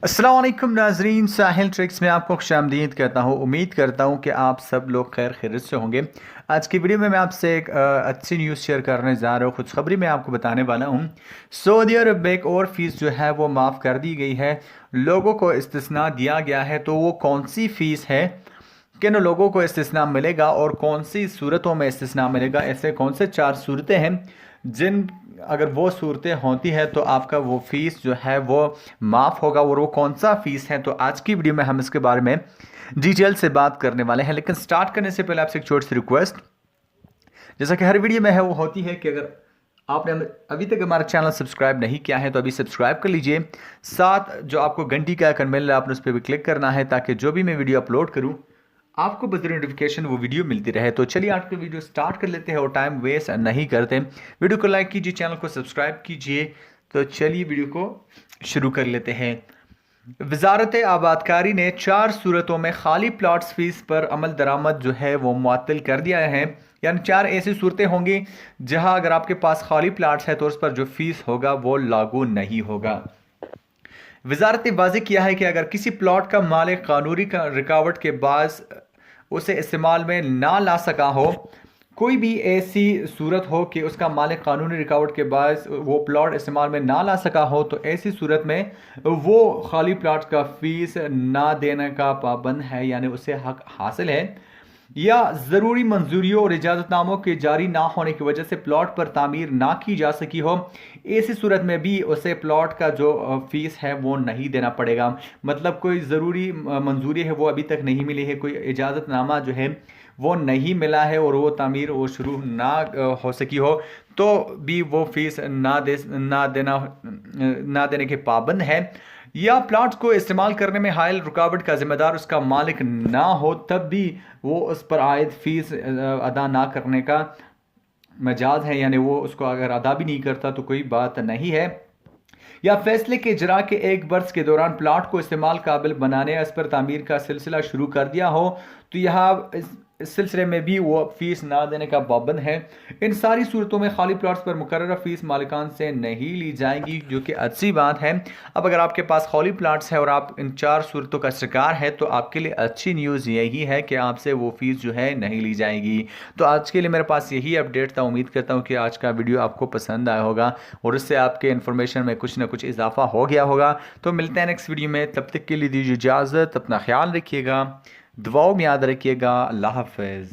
अस्सलाम वालेकुम नाजरीन, साहिल ट्रिक्स में आपको खुशामदीद कहता हूँ। उम्मीद करता हूँ कि आप सब लोग खैर खैरियत से होंगे। आज की वीडियो में मैं आपसे एक अच्छी न्यूज़ शेयर करने जा रहा हूँ। खुशखबरी मैं आपको बताने वाला हूँ। सऊदी अरब में एक और फ़ीस जो है वो माफ़ कर दी गई है। लोगों को इस्तिस्ना दिया गया है। तो वो कौन सी फ़ीस है, किन लोगों को इस्तिस्ना मिलेगा और कौन सी सूरतों में इस्तिस्ना मिलेगा, ऐसे कौन से 4 सूरतें हैं जिन अगर वो सूरतें होती हैं तो आपका वो फ़ीस जो है वो माफ़ होगा, और वो कौन सा फ़ीस है। तो आज की वीडियो में हम इसके बारे में डिटेल से बात करने वाले हैं। लेकिन स्टार्ट करने से पहले आपसे एक छोटी सी रिक्वेस्ट, जैसा कि हर वीडियो में है, वो होती है कि अगर आपने अभी तक हमारा चैनल सब्सक्राइब नहीं किया है तो अभी सब्सक्राइब कर लीजिए। साथ जो आपको घंटी का आइकन मिल रहा है, आपने उस पर भी क्लिक करना है ताकि जो भी मैं वीडियो अपलोड करूँ आपको बस नोटिफिकेशन वो वीडियो मिलती रहे। तो चलिए आज की वीडियो स्टार्ट कर लेते हैं और टाइम वेस्ट नहीं करते। वीडियो को लाइक कीजिए, चैनल को सब्सक्राइब कीजिए। तो चलिए वीडियो को शुरू कर लेते हैं। वजारत आबादकारी ने 4 सूरतों में खाली प्लाट्स फीस पर अमल दरामद जो है वो मुअत्तल कर दिया है। यानी 4 ऐसी सूरतें होंगी जहां अगर आपके पास खाली प्लाट्स है तो उस पर जो फीस होगा वो लागू नहीं होगा। वजारत ने वाज़ेह किया है कि अगर किसी प्लॉट का मालिक कानूनी रुकावट के बाद उसे इस्तेमाल में ना ला सका हो, कोई भी ऐसी सूरत हो कि उसका मालिक कानूनी रुकावट के बाद वो प्लॉट इस्तेमाल में ना ला सका हो, तो ऐसी सूरत में वो खाली प्लॉट का फीस ना देने का पाबंद है, यानी उसे हक हासिल है। या ज़रूरी मंजूरियों और इजाज़तनामों के जारी ना होने की वजह से प्लॉट पर तामीर ना की जा सकी हो, ऐसी सूरत में भी उसे प्लॉट का जो फीस है वो नहीं देना पड़ेगा। मतलब कोई ज़रूरी मंजूरी है वो अभी तक नहीं मिली है, कोई इजाज़तनामा जो है वो नहीं मिला है और वो तामीर वो शुरू ना हो सकी हो, तो भी वो फीस ना देने के पाबंद है। या प्लाट्स को इस्तेमाल करने में हायल रुकावट का जिम्मेदार उसका मालिक ना हो, तब भी वो उस पर आयद फीस अदा ना करने का मजाज है, यानी वो उसको अगर अदा भी नहीं करता तो कोई बात नहीं है। या फैसले के इजरा के 1 बरस के दौरान प्लाट को इस्तेमाल काबिल बनाने इस पर तामीर का सिलसिला शुरू कर दिया हो, तो यहाँ इस सिलसिले में भी वो फीस ना देने का पाबंद है। इन सारी सूरतों में खाली प्लॉट्स पर मुकर्रर फीस मालिकान से नहीं ली जाएगी, जो कि अच्छी बात है। अब अगर आपके पास खाली प्लॉट्स है और आप इन 4 सूरतों का शिकार है तो आपके लिए अच्छी न्यूज़ यही है कि आपसे वो फीस जो है नहीं ली जाएगी। तो आज के लिए मेरे पास यही अपडेट था। उम्मीद करता हूँ कि आज का वीडियो आपको पसंद आया होगा और इससे आपके इन्फॉर्मेशन में कुछ ना कुछ इजाफा हो गया होगा। तो मिलते हैं नेक्स्ट वीडियो में, तब तक के लिए दीजिए इजाज़त। अपना ख्याल रखिएगा, दुआओं में याद रखिएगा। अल्लाह हाफ़िज़।